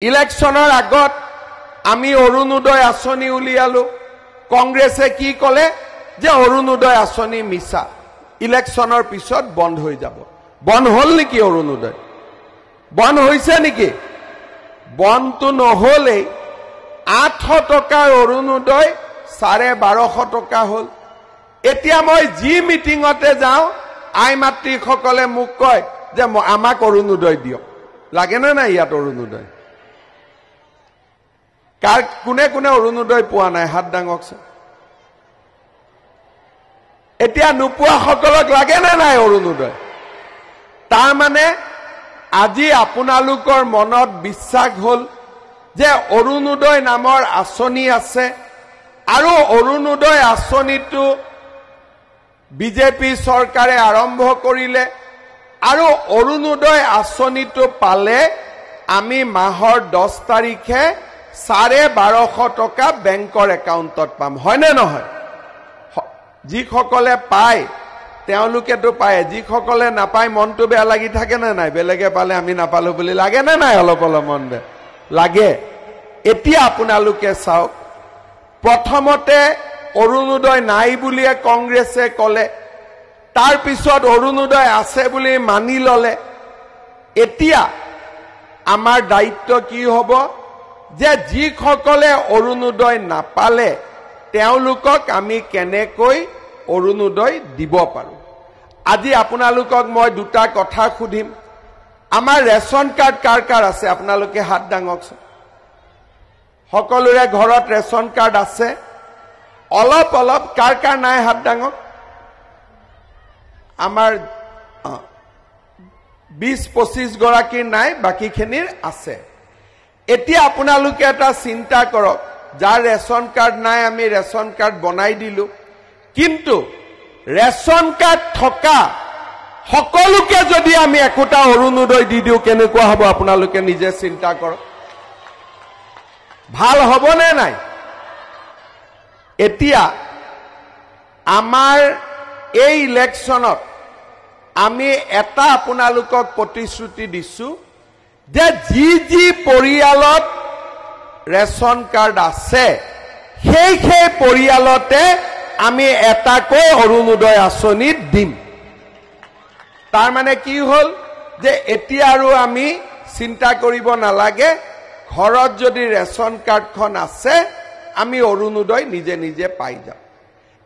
ইলেকশনৰ আগত আমি অৰুণোদয় আঁচনি উলিয়ালো কংগ্ৰেছে কি কলে যে অৰুণোদয় আঁচনি মিছা ইলেকশনৰ পিছত বন্ধ হৈ যাব বন্ধ হল নেকি অৰুণোদয় বন্ধ হৈছে নেকি বন্ধটো নহলে 800 টকাৰ অৰুণোদয় 1250 টকা হল এতিয়া মই জি মিটিংতে যাও আই মাতৃ সকলে মোক কয় যে আমাক অৰুণোদয় দিও লাগে না ইয়াত অৰুণোদয় কাৰ কোনে কোনে অৰুণোদয় পোৱা নাই হাত ডাঙকছে এতিয়া নোপোৱা সকলক লাগে না নাই অৰুণোদয় তাৰ মানে আজি আপোনালোকৰ মনত বিশ্বাস হল যে অৰুণোদয় নামৰ আঁচনি আছে আৰু অৰুণোদয় আঁচনিটো বিজেপি চৰকাৰে আৰম্ভ কৰিলে আৰু অৰুণোদয় আঁচনিটো পালে আমি মাহৰ 10 তাৰিখে 1250 টকা বেংকৰ একাউণ্টত পাম হয় নে নহয় যি সকলে পায় তেওঁলোকেতো পায় যি সকলে নাপায় মনটো বেয়া লাগি থাকে না নাই বেলেগে পালে আমি নাপালো বুলি লাগে না নাই অলপ মন বেয়া লাগে এতিয়া আপোনালোকে চাওক প্ৰথমতে অৰুণোদয় নাই বুলি কংগ্ৰেছে কলে তাৰ পিছত অৰুণোদয় আছে বুলি মানি ললে এতিয়া আমাৰ দায়িত্ব কি হ'ব যে যি সকলে অৰুণোদয় নাপালে তেওঁলোকক আমি কেনেকৈ অৰুণোদয় দিব পাৰো আজি আপোনালোকক মই দুটা কথা খুদিম আমাৰ ৰেশন কাৰ্ড কাৰ কাৰ আছে আপোনালোকে হাত ডাঙক সকলোৰে ঘৰত ৰেশন কাৰ্ড আছে অলপ অলপ কাৰ কাৰ নাই হাত ডাঙক আমাৰ 20-25 গৰাকী নাই বাকিখিনিৰ আছে এতিয়া আপোনালোকে এটা চিন্তা কৰক যাৰ ৰেশন কাৰ্ড নাই আমি ৰেশন কাৰ্ড বনাই দিলো কিন্তু ৰেশন কাৰ্ড থকা সকলোকে যদি আমি একোটা অৰুণোদয় দি দিও কেনেকুৱা হ'ব আপোনালোকে নিজে চিন্তা কৰক ভাল হ'ব নে নাই এতিয়া আমাৰ এই ইলেকশনত আমি এটা আপোনালোকক প্ৰতিশ্ৰুতি দিছো যে যি পৰিয়ালত ৰেশন কাৰ্ড আছে সেই পৰিয়ালতে আমি এটাকৈ অৰুণোদয় আঁচনি দিম তাৰ মানে কি হল যে এতিয়া আৰু আমি চিন্তা কৰিব নালাগে ঘৰত যদি ৰেশন কাৰ্ডখন আছে আমি অৰুণোদয় নিজে নিজে পাই যাম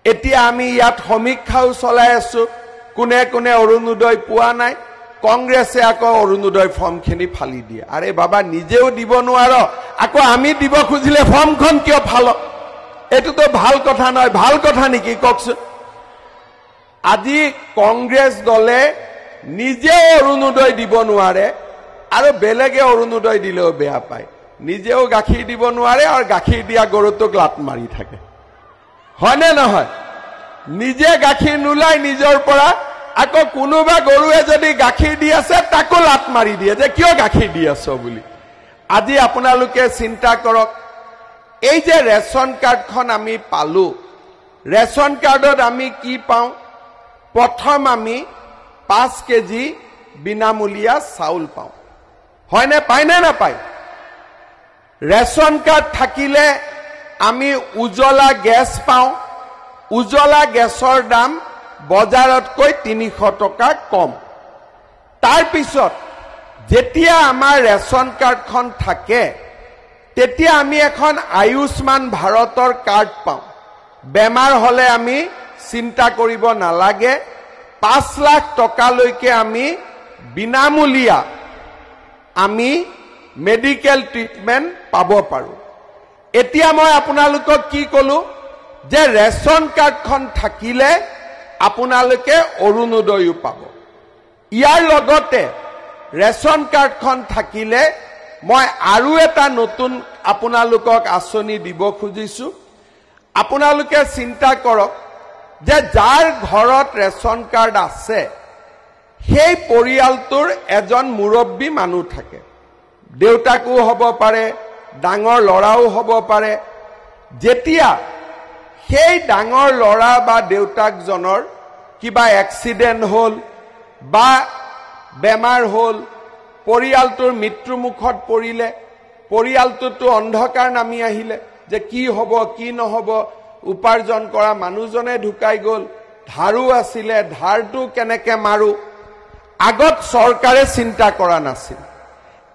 এতিয়া আমি ইয়াত সমীক্ষাও চলাই আছো কোনে কোনে অৰুণোদয় পোৱা নাই কংগ্ৰেছে আকৌ অৰুণোদয় ফৰ্মখিনি ফালি দিয়ে আৰে বাবা নিজেও দিব নোৱাৰ আকৌ আমি দিব খুজিলে ফৰ্মখন কিয় ফাল এটোতো ভাল কথা নহয় ভাল কথা নেকি কওকচোন আজি কংগ্ৰেছ দলে নিজে অৰুণোদয় দিব নোৱাৰে আৰু বেলেগে অৰুণোদয় দিলেও বেয়া পায় নিজেও গাখীৰ দিব নোৱাৰে আৰু গাখীৰ দিয়া গৰুটোক লাত মাৰি থাকে হয়নে নহয় নিজে গাখীৰ নুলাই নিজৰ পৰা আকৌ কোনোবা গৰুৱে যদি গাখীৰ দি আছে তাকো লাত মাৰি দিয়ে যে কিয় গাখীৰ দি আছ বুলি আজি আপোনালোকে চিন্তা কৰক এই যে ৰেশন কাৰ্ডখন আমি পালো ৰেশন কাৰ্ডত আমি কি পাওঁ প্ৰথম আমি 5 কেজি বিনামূলীয়া চাউল পাওঁ হয়নে পায় নে নাপায় ৰেশন কাৰ্ড থাকিলে আমি উজ্জ্বলা গেছ পাওঁ উজ্জ্বলা গেছৰ দাম বজাৰতকৈ 300 টকা কম তাৰ পিছত যেতিয়া আমাৰ ৰেশন কাৰ্ডখন থাকে তেতিয়া আমি এখন আয়ুষ্মান ভাৰতৰ কাৰ্ড পাওঁ বেমাৰ হলে আমি চিন্তা কৰিব নালাগে 5 লাখ টকালৈকে আমি বিনামূলীয়া আমি মেডিকেল ট্ৰিটমেন্ট পাব পাৰো এতিয়া মই আপোনালোকক কি কলো যে ৰেশন কাৰ্ডখন থাকিলে আপোনালোকে অৰুণোদয়ও পাব ইয়াৰ লগতে ৰেশন কাৰ্ডখন থাকিলে মই আৰু এটা নতুন আপোনালোকক আঁচনি দিব খুজিছো আপোনালোকে চিন্তা কৰক যে যাৰ ঘৰত ৰেশন কাৰ্ড আছে সেই পৰিয়ালটোৰ এজন মুৰব্বী মানুহ থাকে দেউতাকো হ'ব পাৰে ডাঙৰ লৰাও হ'ব পাৰে যেতিয়া সেই ডাঙৰ লৰা বা দেউতাকজনৰ কিবা এক্সিডেন্ট হল বা বেমাৰ হল পৰিয়ালটোৰ মৃত্যু মুখত পৰিলে পৰিয়ালটোতো অন্ধকাৰ নামি আহিলে যে কি হ'ব কি নহ'ব উপাৰ্জন কৰা মানুহজনে ঢুকাই গ'ল ধাৰো আছিলে ধাৰটো কেনেকে মাৰো আগত চৰকাৰে চিন্তা কৰা নাছিল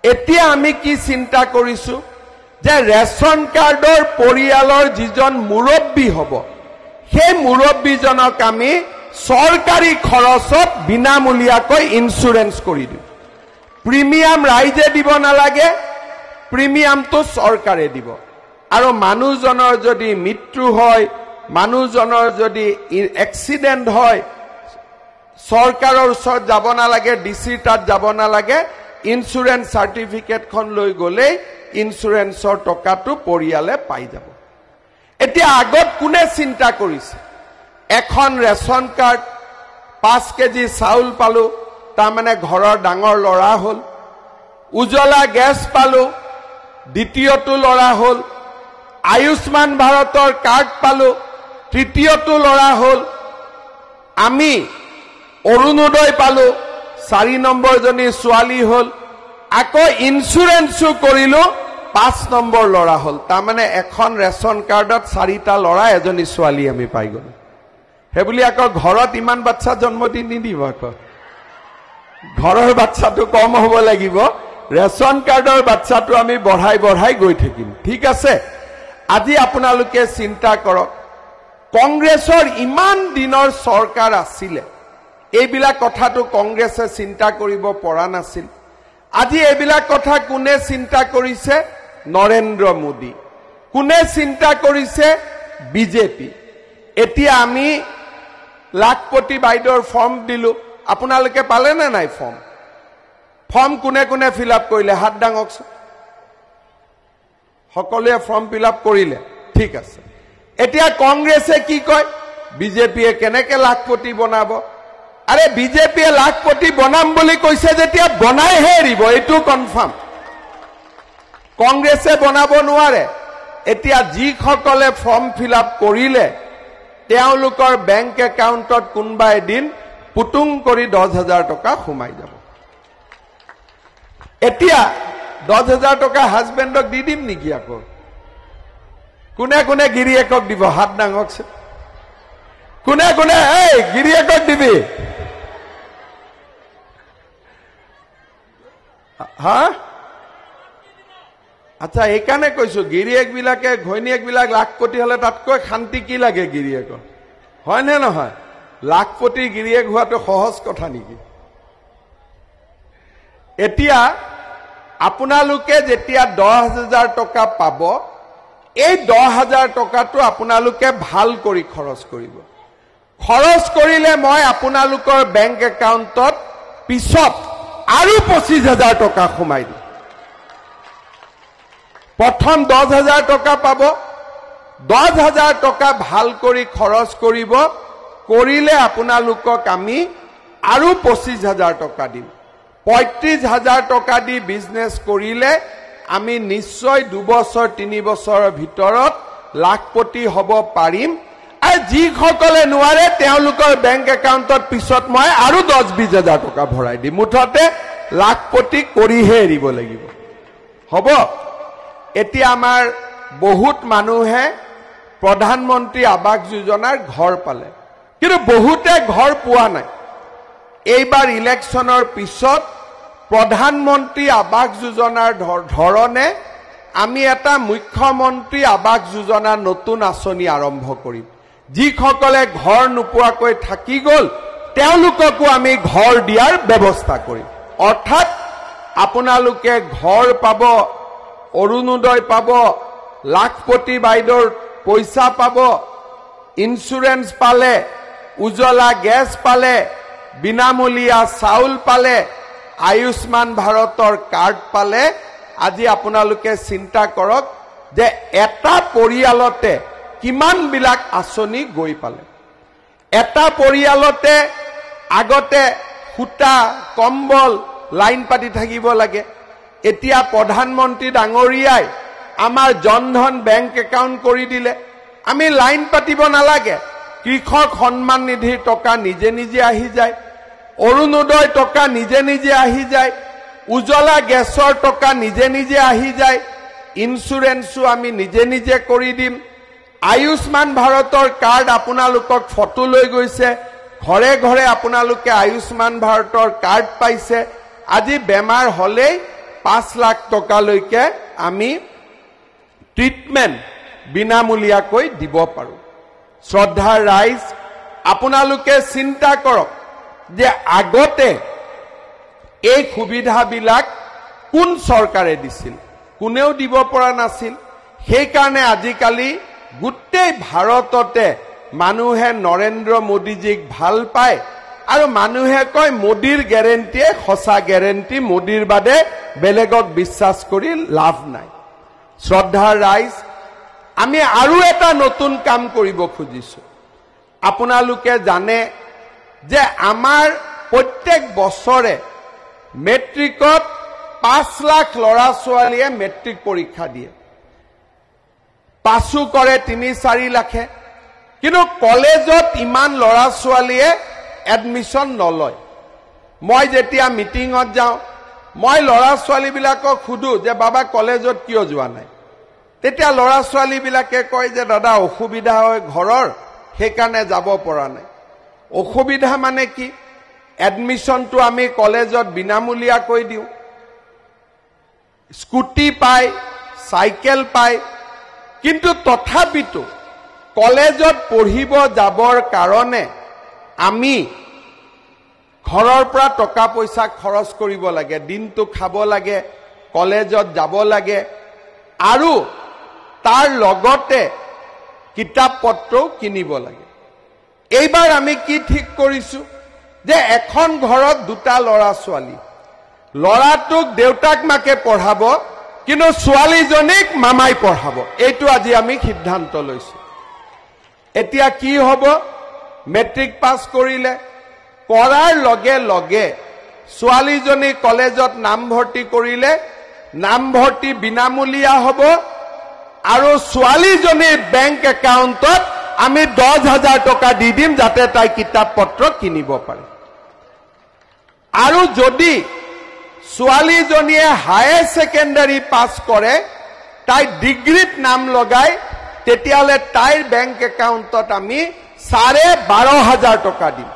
এতিয়া আমি কি চিন্তা কৰিছো যে ৰেশন কাৰ্ডৰ পৰিয়ালৰ যিজন মুৰব্বী হ'ব সেই মুৰব্বীজনক আমি চৰকাৰী খৰচত বিনামূলীয়াকৈ ইনস্যুৰেন্স কৰি দিওঁ প্ৰিমিয়াম ৰাইজে দিব নালাগে প্ৰিমিয়ামটো চৰকাৰে দিব আৰু মানুহজনৰ যদি মৃত্যু হয় মানুহজনৰ যদি এক্সিডেন্ট হয় চৰকাৰৰ ওচৰত যাব নালাগে ডিসি তাত যাব নালাগে ইনস্যুৰেন্স সাৰ্টিফিকেটখন লৈ গ'লে ইনস্যুৰেন্সৰ টকাটো পৰিয়ালে পাই যাব এতিয়া আগত কোনে চিন্তা কৰিছে এখন ৰেশন কাৰ্ড 5 কেজি চাউল পালো তাৰ মানে ঘৰৰ ডাঙৰ লৰা হ'ল উজলা গেছ পালো দ্বিতীয়টো লৰা হ'ল আয়ুষ্মান ভাৰতৰ কাৰ্ড পালো তৃতীয়টো লৰা হ'ল আমি অৰুণোদয় পালো 4 নম্বৰ জনী ছোৱালী হ'ল আকৌ ইনস্যুৰেন্সও কৰিলো 5 নম্বৰ লৰা হ'ল তাৰ মানে এখন ৰেশন কাৰ্ডত 4টা লৰা এজনী ছোৱালী আমি পাই গলো হে বুলি আকৌ ঘৰত ইমান বাচ্চা জন্ম দি নিদিব আকৌ ঘৰৰ বাচ্চাটো কম হ'ব লাগিব ৰেশন কাৰ্ডৰ বাচ্চাটো আমি বঢ়াই বঢ়াই গৈ থাকিম ঠিক আছে আজি আপোনালোকে চিন্তা কৰক কংগ্ৰেছৰ ইমান দিনৰ চৰকাৰ আছিলে এইবিলাক কথাটো কংগ্ৰেছে চিন্তা কৰিব পৰা নাছিল আজি এইবিলাক কথা কোনে চিন্তা কৰিছে নৰেন্দ্ৰ মোদী কোনে চিন্তা কৰিছে বিজেপি এতিয়া আমি লাখপতি বাইদেউৰ ফৰ্ম দিলো আপোনালোকে পালে নে নাই ফৰ্ম কোনে কোনে ফিল আপ কৰিলে হাত দাঙক সকলোৱে ফৰ্ম ফিল আপ কৰিলে ঠিক আছে এতিয়া কংগ্ৰেছে কি কয় বিজেপিয়ে কেনেকে লাখপতি বনাব আৰে বিজেপিয়ে লাখপতি বনাম বুলি কৈছে যেতিয়া বনাইহে এৰিব এইটো কনফাৰ্ম কংগ্ৰেছে বনাব নোৱাৰে এতিয়া যিসকলে ফৰ্ম ফিল আপ কৰিলে তেওঁলোকৰ বেংক একাউণ্টত কোনবা এদিন পুতুং কৰি 10,000 টকা সোমাই যাব এতিয়া 10,000 টকা হাজবেণ্ডক দি দিম নেকি আকৌ কোনে কোনে গিৰিয়েকক দিব হাত দাঙক কোনে কোনে এই গিৰিয়েকক দিবি হা আচ্ছা এইকাৰণে কৈছো গিৰিয়েক বিলাকে ঘৈণীয়েক বিলাক লাখপতি হলে তাতকৈ শান্তি কি লাগে গিৰিয়েকৰ হয় নে নহয় লাখপতি গিৰিয়েক হোৱাটো সহজ কথা নেকি এতিয়া আপোনালোকে যেতিয়া 10,000 টকা পাব এই 10,000 টকাটো আপোনালোকে ভাল কৰি খৰচ কৰিব খৰচ কৰিলে মই আপোনালোকৰ বেংক একাউণ্টত পিছত আৰু 25,000 টকা সোমাই দিম প্ৰথম 10,000 টকা পাব 10,000 টকা ভাল কৰি খৰচ কৰিব কৰিলে আপোনালোকক আমি আৰু 25,000 টকা দিম 35,000 টকা দি বিজনেস কৰিলে আমি নিশ্চয় 2 বছৰ 3 বছৰৰ ভিতৰত লাখপতি হ'ব পাৰিম আৰু যিসকলে নোৱাৰে তেওঁলোকৰ বেংক একাউণ্টত পিছত মই আৰু 10-20,000 টকা ভৰাই দিম মুঠতে লাখপতি কৰিহে এৰিব লাগিব হ'ব এতিয়া আমাৰ বহুত মানুহে প্ৰধানমন্ত্ৰী আৱাস যোজনাৰ ঘৰ পালে কিন্তু বহুতে ঘৰ পোৱা নাই এইবাৰ ইলেকশ্যনৰ পিছত প্ৰধানমন্ত্ৰী আৱাস যোজনাৰ ধৰণে আমি এটা মুখ্যমন্ত্ৰী আৱাস যোজনা নতুন আঁচনি আৰম্ভ কৰিম যিসকলে ঘৰ নোপোৱাকৈ থাকি গ'ল তেওঁলোককো আমি ঘৰ দিয়াৰ ব্যৱস্থা কৰিম অৰ্থাৎ আপোনালোকে ঘৰ পাব অৰুণোদয় পাব লাখপতি বাইদেউৰ পইচা পাব ইনস্যুৰেন্স পালে উজলা গেছ পালে বিনামূলীয়া চাউল পালে আয়ুষ্মান ভাৰতৰ কাৰ্ড পালে আজি আপোনালোকে চিন্তা কৰক যে এটা পৰিয়ালতে কিমান বিলাক আঁচনি গৈ পালে এটা পৰিয়ালতে আগতে সূতা কম্বল লাইন পাতি থাকিব লাগে এতিয়া প্ৰধানমন্ত্ৰী ডাঙৰীয়াই আমাৰ জনধন বেংক একাউণ্ট কৰি দিলে আমি লাইন পাতিব নালাগে কৃষক সন্মান নিধিৰ টকা নিজে নিজে আহি যায় অৰুণোদয় টকা নিজে নিজে আহি যায় উজলা গেছৰ টকা নিজে নিজে আহি যায় ইন্সুৰেন্সো আমি নিজে নিজে কৰি দিম আয়ুষ্মান ভাৰতৰ কাৰ্ড আপোনালোকক ফটো লৈ গৈছে ঘৰে ঘৰে আপোনালোকে আয়ুষ্মান ভাৰতৰ কাৰ্ড পাইছে আজি বেমাৰ হলেই 5 লাখ টকালৈকে আমি ট্ৰিটমেন্ট বিনামূলীয়াকৈ দিব পাৰো শ্ৰদ্ধাৰ ৰাইজ আপোনালোকে চিন্তা কৰক যে আগতে এই সুবিধাবিলাক কোন চৰকাৰে দিছিল কোনেও দিব পৰা নাছিল সেই কাৰণে আজিকালি গোটেই ভাৰততে মানুহে নৰেন্দ্ৰ মোদীজীক ভাল পায় আৰু মানুহে কয় মোদীৰ গ্যাৰেণ্টিয়ে সঁচা গ্যাৰেণ্টি মোদীৰ বাদে বেলেগক বিশ্বাস কৰি লাভ নাই শ্ৰদ্ধাৰ ৰাইজ আমি আৰু এটা নতুন কাম কৰিব খুজিছো আপোনালোকে জানে যে আমাৰ প্ৰত্যেক বছৰে মেট্ৰিকত 5 লাখ লৰা ছোৱালীয়ে মেট্ৰিক পৰীক্ষা দিয়ে পাছু কৰে 3-4 লাখে কিন্তু কলেজত ইমান লৰা ছোৱালীয়ে এডমিশন নলয় মই যেতিয়া মিটিংত যাওঁ মই লৰা ছোৱালী বিলাকক খুদু যে বাবা কলেজত কিয় যোৱা নাই তেতিয়া লৰা ছোৱালী বিলাকে কয় যে দাদা অসুবিধা হয় ঘৰৰ সেইকাৰণে যাব পৰা নাই অসুবিধা মানে কি এডমিশনটো আমি কলেজত বিনামূলীয়া কৈ দিও স্কুটি পাই সাইকেল পাই কিন্তু তথাপিতো কলেজত পঢ়িব যাবৰ কাৰণে আমি ঘৰৰ পৰা টকা পইচা খৰচ কৰিব লাগে দিনটো খাব লাগে কলেজত যাব লাগে আৰু তাৰ লগতে কিতাপ পত্ৰ কিনিব লাগে এইবাৰ আমি কি ঠিক কৰিছো যে এখন ঘৰত দুটা লৰা ছোৱালী লৰাটোক দেউতাক মাকে পঢ়াব কিন্তু ছোৱালীজনীক মামাই পঢ়াব এইটো আজি আমি সিদ্ধান্ত লৈছো এতিয়া কি হ'ব মেট্ৰিক পাস কৰিলে পঢ়াৰ লগে লগে ছোৱালীজনী কলেজত নামভৰ্তি কৰিলে নামভৰ্তি বিনামূলীয়া হ'ব আৰু ছোৱালীজনীৰ বেংক একাউণ্টত আমি 10,000 টকা দি দিম যাতে তাই কিতাপ পত্ৰ কিনিব পাৰে আৰু যদি ছোৱালীজনীয়ে হায়াৰ সেকেন্ডাৰী পাস কৰে তাই ডিগ্ৰীত নাম লগাই তেতিয়ালে তাইৰ বেংক একাউণ্টত আমি 12,500 টকা দিম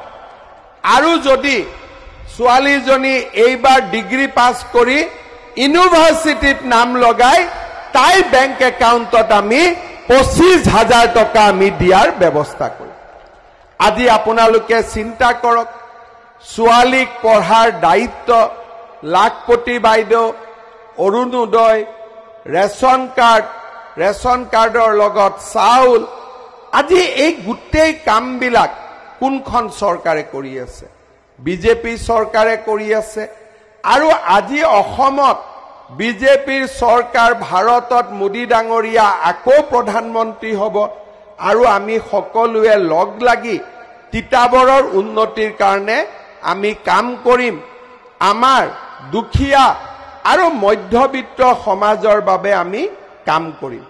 আৰু যদি ছোৱালীজনী এইবাৰ ডিগ্ৰী পাস কৰি ইউনিভাৰ্সিটিত নাম লগাই তাইৰ বেংক একাউণ্টত আমি 25,000 টকা আমি দিয়াৰ ব্যৱস্থা কৰিম আজি আপোনালোকে চিন্তা কৰক ছোৱালীক পঢ়াৰ দায়িত্ব লাখপতি বাইদেউ অৰুণোদয় ৰেশন কাৰ্ডৰ লগত চাউল আজি এই গোটেই কামবিলাক কোনখন চৰকাৰে কৰি আছে বিজেপি চৰকাৰে কৰি আছে আৰু আজি অসমত বিজেপিৰ চৰকাৰ ভাৰতত মোদী ডাঙৰীয়া আকৌ প্ৰধানমন্ত্ৰী হ'ব আৰু আমি সকলোৱে লগ লাগি তিতাবৰৰ উন্নতিৰ কাৰণে আমি কাম কৰিম আমাৰ দুখীয়া আৰু মধ্যবিত্ত সমাজৰ বাবে আমি কাম কৰিম